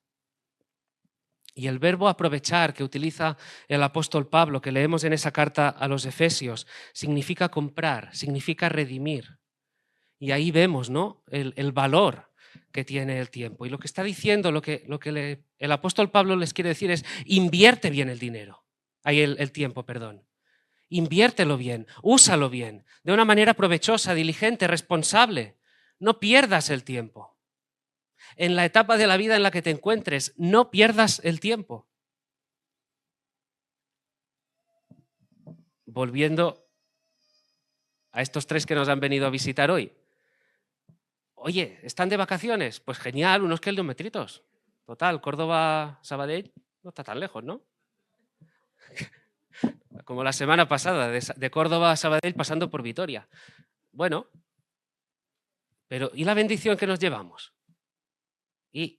Y el verbo aprovechar que utiliza el apóstol Pablo, que leemos en esa carta a los Efesios, significa comprar, significa redimir. Y ahí vemos, ¿no?, el valor que tiene el tiempo. Y lo que está diciendo, el apóstol Pablo les quiere decir es, invierte bien el dinero, el tiempo, perdón. Inviértelo bien, úsalo bien, de una manera provechosa, diligente, responsable. No pierdas el tiempo. En la etapa de la vida en la que te encuentres, no pierdas el tiempo. Volviendo a estos tres que nos han venido a visitar hoy. Oye, ¿están de vacaciones? Pues genial, unos kilometritos. Total, Córdoba, Sabadell, no está tan lejos, ¿no? como la semana pasada, de Córdoba a Sabadell pasando por Vitoria. Bueno, pero ¿y la bendición que nos llevamos? ¿Y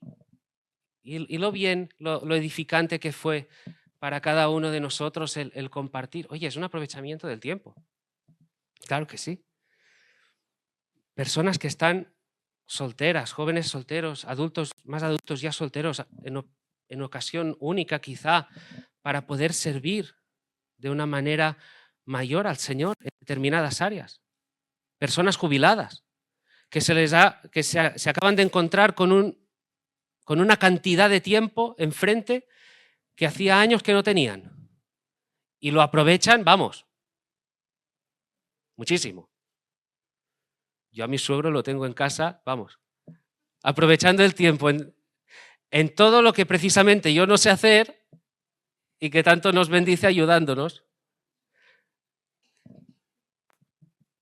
lo bien, lo edificante que fue para cada uno de nosotros el compartir? Oye, es un aprovechamiento del tiempo. Claro que sí. Personas que están solteras, jóvenes solteros, adultos, más adultos ya solteros, en ocasión única quizá, para poder servir de una manera mayor al Señor en determinadas áreas. Personas jubiladas que se acaban de encontrar con una cantidad de tiempo enfrente que hacía años que no tenían. Y lo aprovechan, vamos, muchísimo. Yo a mi suegro lo tengo en casa, vamos, aprovechando el tiempo en todo lo que precisamente yo no sé hacer y que tanto nos bendice ayudándonos.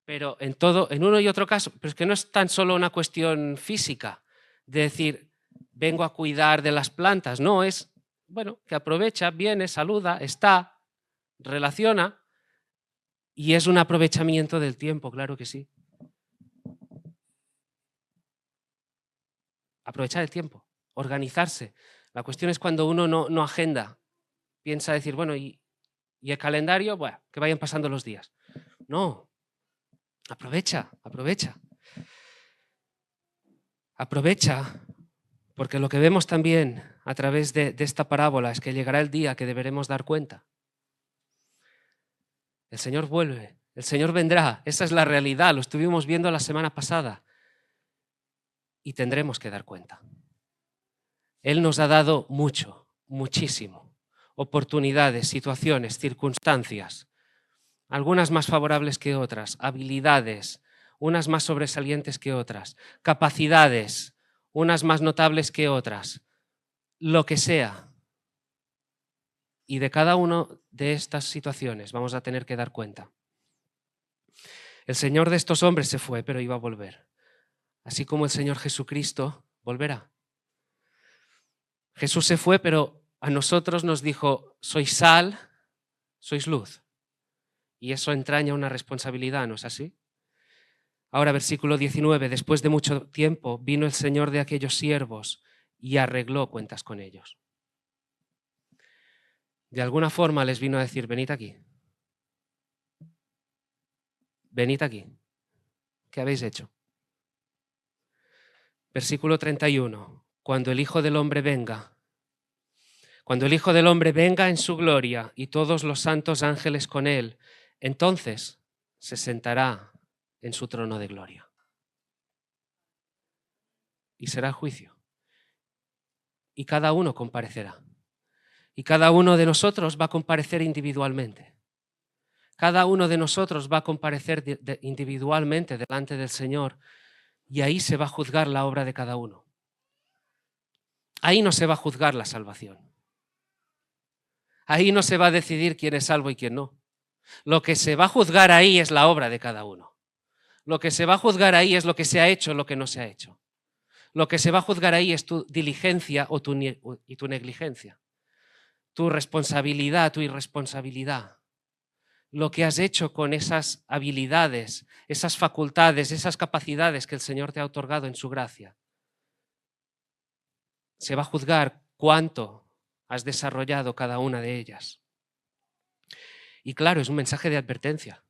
Pero en todo, en uno y otro caso, pero es que no es tan solo una cuestión física, de decir, vengo a cuidar de las plantas, no, es, bueno, que aprovecha, viene, saluda, está, relaciona, y es un aprovechamiento del tiempo, claro que sí. Aprovechar el tiempo, organizarse. La cuestión es cuando uno no agenda, piensa decir, bueno, y el calendario, bueno, que vayan pasando los días. No, aprovecha, aprovecha. Aprovecha, porque lo que vemos también a través de esta parábola es que llegará el día que deberemos dar cuenta. El Señor vuelve, el Señor vendrá, esa es la realidad, lo estuvimos viendo la semana pasada y tendremos que dar cuenta. Él nos ha dado mucho, muchísimo, oportunidades, situaciones, circunstancias, algunas más favorables que otras, habilidades, unas más sobresalientes que otras, capacidades, unas más notables que otras, lo que sea. Y de cada una de estas situaciones vamos a tener que dar cuenta. El Señor de estos hombres se fue, pero iba a volver. Así como el Señor Jesucristo volverá. Jesús se fue, pero a nosotros nos dijo, sois sal, sois luz. Y eso entraña una responsabilidad, ¿no es así? Ahora, versículo 19, después de mucho tiempo vino el Señor de aquellos siervos y arregló cuentas con ellos. De alguna forma les vino a decir, venid aquí. Venid aquí. ¿Qué habéis hecho? Versículo 31. Cuando el Hijo del Hombre venga en su gloria y todos los santos ángeles con él, entonces se sentará en su trono de gloria. Y será juicio. Y cada uno comparecerá. Y cada uno de nosotros va a comparecer individualmente. Cada uno de nosotros va a comparecer individualmente delante del Señor y ahí se va a juzgar la obra de cada uno. Ahí no se va a juzgar la salvación. Ahí no se va a decidir quién es salvo y quién no. Lo que se va a juzgar ahí es la obra de cada uno. Lo que se va a juzgar ahí es lo que se ha hecho, lo que no se ha hecho. Lo que se va a juzgar ahí es tu diligencia y tu negligencia, tu responsabilidad, tu irresponsabilidad. Lo que has hecho con esas habilidades, esas facultades, esas capacidades que el Señor te ha otorgado en su gracia. Se va a juzgar cuánto has desarrollado cada una de ellas. Y claro, es un mensaje de advertencia.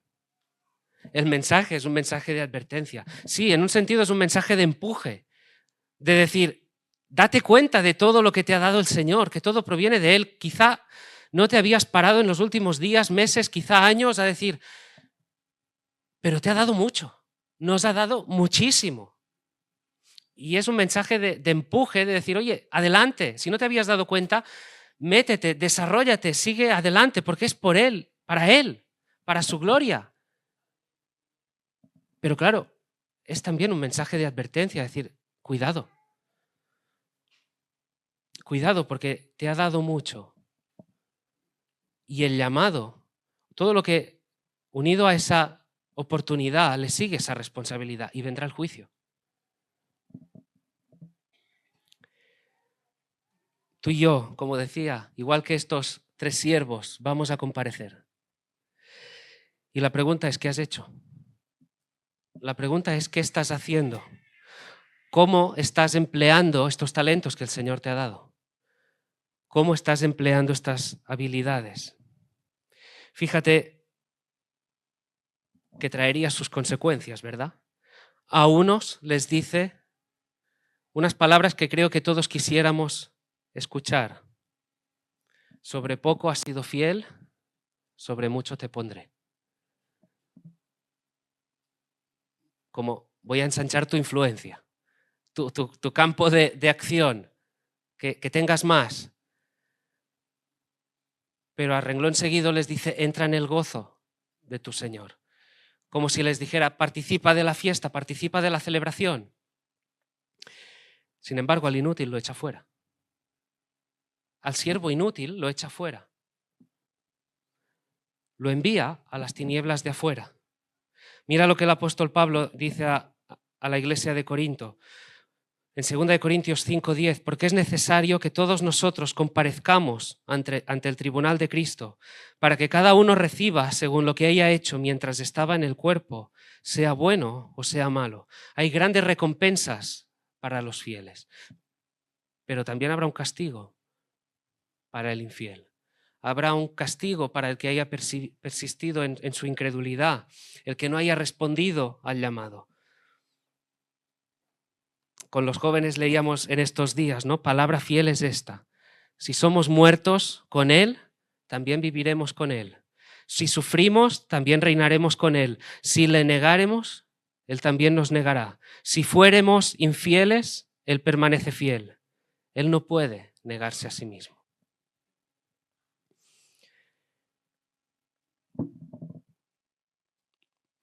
El mensaje es un mensaje de advertencia. Sí, en un sentido es un mensaje de empuje, de decir, date cuenta de todo lo que te ha dado el Señor, que todo proviene de Él. Quizá no te habías parado en los últimos días, meses, quizá años a decir, pero te ha dado mucho, nos ha dado muchísimo. Y es un mensaje de empuje, de decir, oye, adelante, si no te habías dado cuenta, métete, desarróllate, sigue adelante, porque es por Él, para su gloria. Pero claro, es también un mensaje de advertencia, decir, cuidado. Cuidado, porque te ha dado mucho. Y el llamado, todo lo que unido a esa oportunidad le sigue esa responsabilidad y vendrá el juicio. Tú y yo, como decía, igual que estos 3 siervos, vamos a comparecer. Y la pregunta es, ¿qué has hecho? La pregunta es, ¿qué estás haciendo? ¿Cómo estás empleando estos talentos que el Señor te ha dado? ¿Cómo estás empleando estas habilidades? Fíjate que traería sus consecuencias, ¿verdad? A unos les dice unas palabras que creo que todos quisiéramos escuchar. Sobre poco has sido fiel, sobre mucho te pondré. Como voy a ensanchar tu influencia, tu campo de acción, que tengas más. Pero a renglón seguido les dice, entra en el gozo de tu Señor. Como si les dijera, participa de la fiesta, participa de la celebración. Sin embargo, al inútil lo echa fuera. Al siervo inútil lo echa fuera. Lo envía a las tinieblas de afuera. Mira lo que el apóstol Pablo dice a la iglesia de Corinto. En 2 Corintios 5:10, porque es necesario que todos nosotros comparezcamos ante el tribunal de Cristo, para que cada uno reciba según lo que haya hecho mientras estaba en el cuerpo, sea bueno o sea malo. Hay grandes recompensas para los fieles, pero también habrá un castigo para el infiel. Habrá un castigo para el que haya persistido en su incredulidad, el que no haya respondido al llamado. Con los jóvenes leíamos en estos días, ¿no? Palabra fiel es esta. Si somos muertos con Él, también viviremos con Él. Si sufrimos, también reinaremos con Él. Si le negáremos, Él también nos negará. Si fuéremos infieles, Él permanece fiel. Él no puede negarse a sí mismo.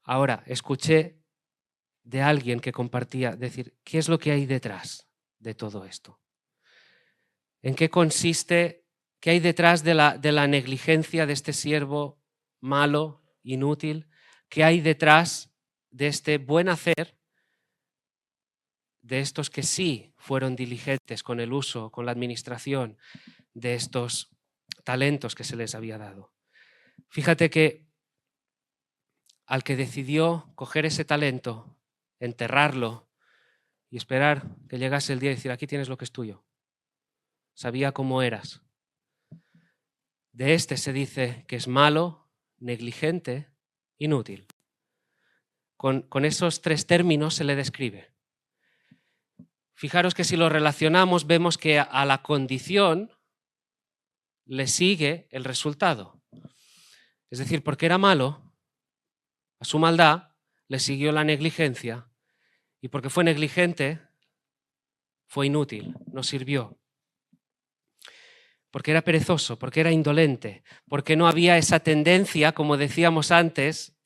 Ahora, escuché de alguien que compartía, decir, ¿qué es lo que hay detrás de todo esto? ¿En qué consiste, qué hay detrás de la negligencia de este siervo malo, inútil? ¿Qué hay detrás de este buen hacer de estos que sí fueron diligentes con el uso, con la administración de estos talentos que se les había dado? Fíjate que al que decidió coger ese talento, enterrarlo y esperar que llegase el día y decir, aquí tienes lo que es tuyo, sabía cómo eras. De este se dice que es malo, negligente, inútil. Con esos tres términos se le describe. Fijaros que si lo relacionamos vemos que a la condición le sigue el resultado. Es decir, porque era malo, a su maldad le siguió la negligencia y porque fue negligente, fue inútil, no sirvió. Porque era perezoso, porque era indolente, porque no había esa tendencia, como decíamos antes,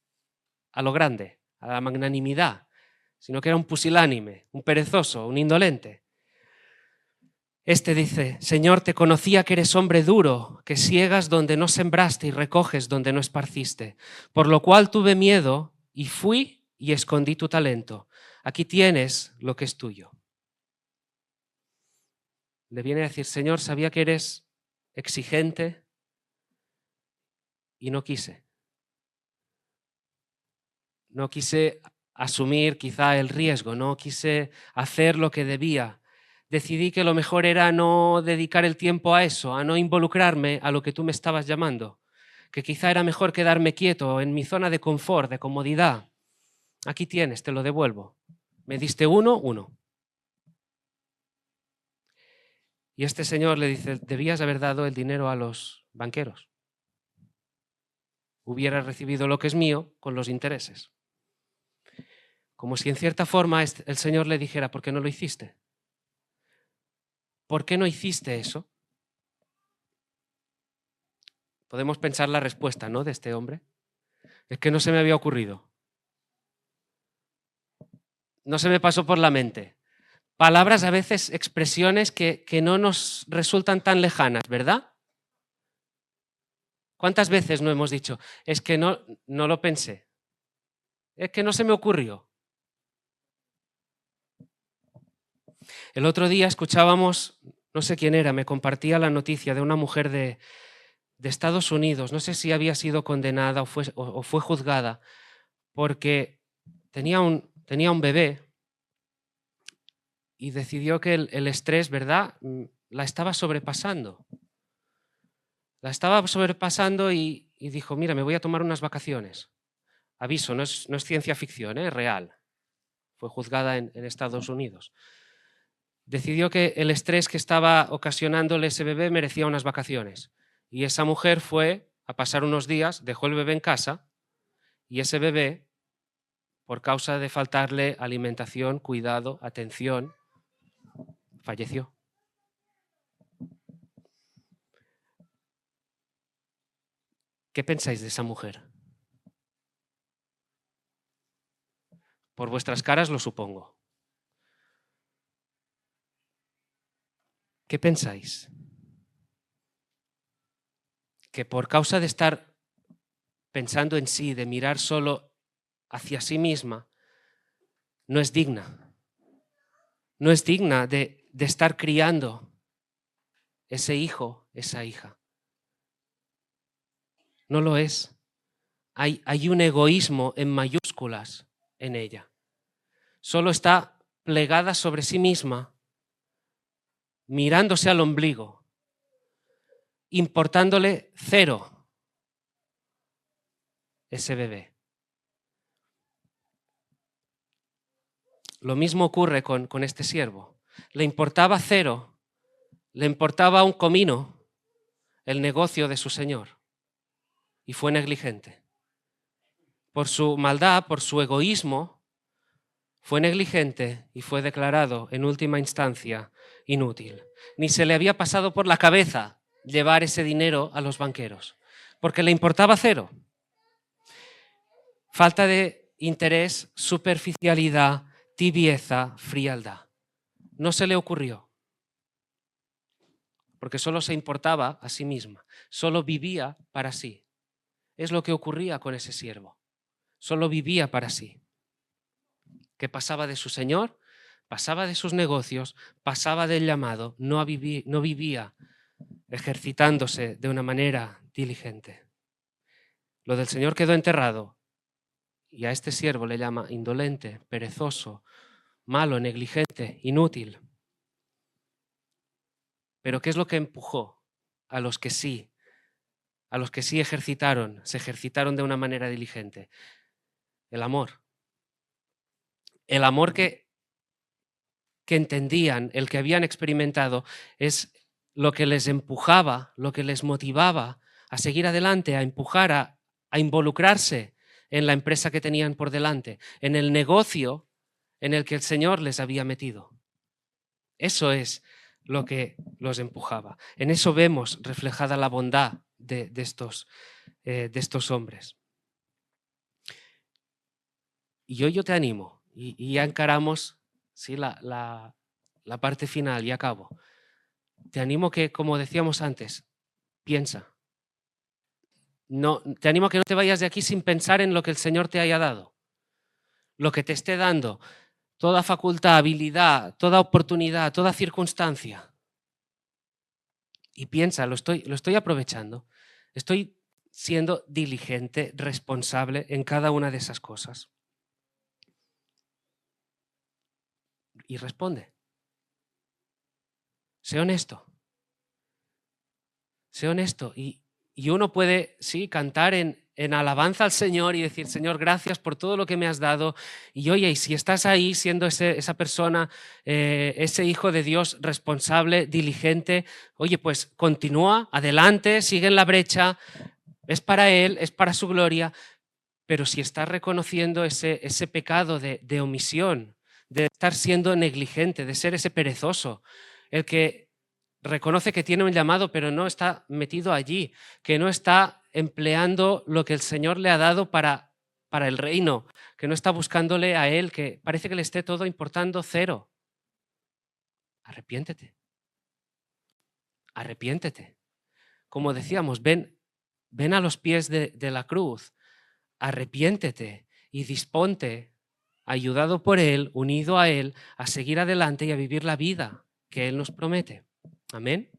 a lo grande, a la magnanimidad, sino que era un pusilánime, un perezoso, un indolente. Este dice, Señor, te conocía que eres hombre duro, que siegas donde no sembraste y recoges donde no esparciste, por lo cual tuve miedo y fui y escondí tu talento. Aquí tienes lo que es tuyo. Le viene a decir, Señor, sabía que eres exigente y no quise. No quise asumir quizá el riesgo, no quise hacer lo que debía. Decidí que lo mejor era no dedicar el tiempo a eso, a no involucrarme a lo que tú me estabas llamando, que quizá era mejor quedarme quieto en mi zona de confort, de comodidad. Aquí tienes, te lo devuelvo. Me diste uno. Y este señor le dice, debías haber dado el dinero a los banqueros. Hubieras recibido lo que es mío con los intereses. Como si en cierta forma el Señor le dijera, ¿por qué no lo hiciste? ¿Por qué no hiciste eso? Podemos pensar la respuesta, ¿no?, de este hombre. Es que no se me había ocurrido. No se me pasó por la mente. Palabras, a veces expresiones que no nos resultan tan lejanas, ¿verdad? ¿Cuántas veces no hemos dicho, es que no lo pensé? Es que no se me ocurrió. El otro día escuchábamos, no sé quién era, me compartía la noticia de una mujer de de Estados Unidos, no sé si había sido condenada o fue juzgada, porque tenía un bebé y decidió que el estrés, ¿verdad?, la estaba sobrepasando. La estaba sobrepasando y dijo, mira, me voy a tomar unas vacaciones. Aviso, no es ciencia ficción, es real. Fue juzgada en Estados Unidos. Decidió que el estrés que estaba ocasionándole ese bebé merecía unas vacaciones. Y esa mujer fue a pasar unos días, dejó el bebé en casa y ese bebé, por causa de faltarle alimentación, cuidado, atención, falleció. ¿Qué pensáis de esa mujer? Por vuestras caras lo supongo. ¿Qué pensáis? Que por causa de estar pensando en sí, de mirar solo hacia sí misma, no es digna. No es digna de estar criando ese hijo, esa hija. No lo es. Hay un egoísmo en mayúsculas en ella. Solo está plegada sobre sí misma, mirándose al ombligo, importándole cero ese bebé. Lo mismo ocurre con este siervo. Le importaba cero, le importaba un comino el negocio de su señor y fue negligente. Por su maldad, por su egoísmo, fue negligente y fue declarado en última instancia inútil. Ni se le había pasado por la cabeza llevar ese dinero a los banqueros, porque le importaba cero. Falta de interés, superficialidad, tibieza, frialdad. No se le ocurrió, porque solo se importaba a sí misma, solo vivía para sí. Es lo que ocurría con ese siervo. Solo vivía para sí. Que pasaba de su señor, pasaba de sus negocios, pasaba del llamado, no vivía ejercitándose de una manera diligente. Lo del Señor quedó enterrado y a este siervo le llama indolente, perezoso, malo, negligente, inútil. Pero ¿qué es lo que empujó a los que sí se ejercitaron de una manera diligente? El amor. El amor que entendían, el que habían experimentado, es lo que les empujaba, lo que les motivaba a seguir adelante, a empujar, a involucrarse en la empresa que tenían por delante, en el negocio en el que el Señor les había metido. Eso es lo que los empujaba. En eso vemos reflejada la bondad de estos hombres. Y hoy yo te animo, y ya encaramos ¿sí? la parte final y acabo. Te animo que, como decíamos antes, piensa. No, te animo a que no te vayas de aquí sin pensar en lo que el Señor te haya dado, lo que te esté dando, toda facultad, habilidad, toda oportunidad, toda circunstancia. Y piensa, lo estoy aprovechando, estoy siendo diligente, responsable en cada una de esas cosas. Y responde. Sé honesto. Sé honesto. Y uno puede, sí, cantar en alabanza al Señor y decir, Señor, gracias por todo lo que me has dado. Y oye, y si estás ahí siendo esa persona, ese hijo de Dios responsable, diligente, oye, pues continúa, adelante, sigue en la brecha, es para Él, es para su gloria. Pero si estás reconociendo ese pecado de omisión, de estar siendo negligente, de ser ese perezoso, el que reconoce que tiene un llamado pero no está metido allí, que no está empleando lo que el Señor le ha dado para el reino, que no está buscándole a Él, que parece que le esté todo importando cero. Arrepiéntete. Arrepiéntete. Como decíamos, ven a los pies de la cruz, arrepiéntete y disponte, ayudado por Él, unido a Él, a seguir adelante y a vivir la vida que Él nos promete. Amén.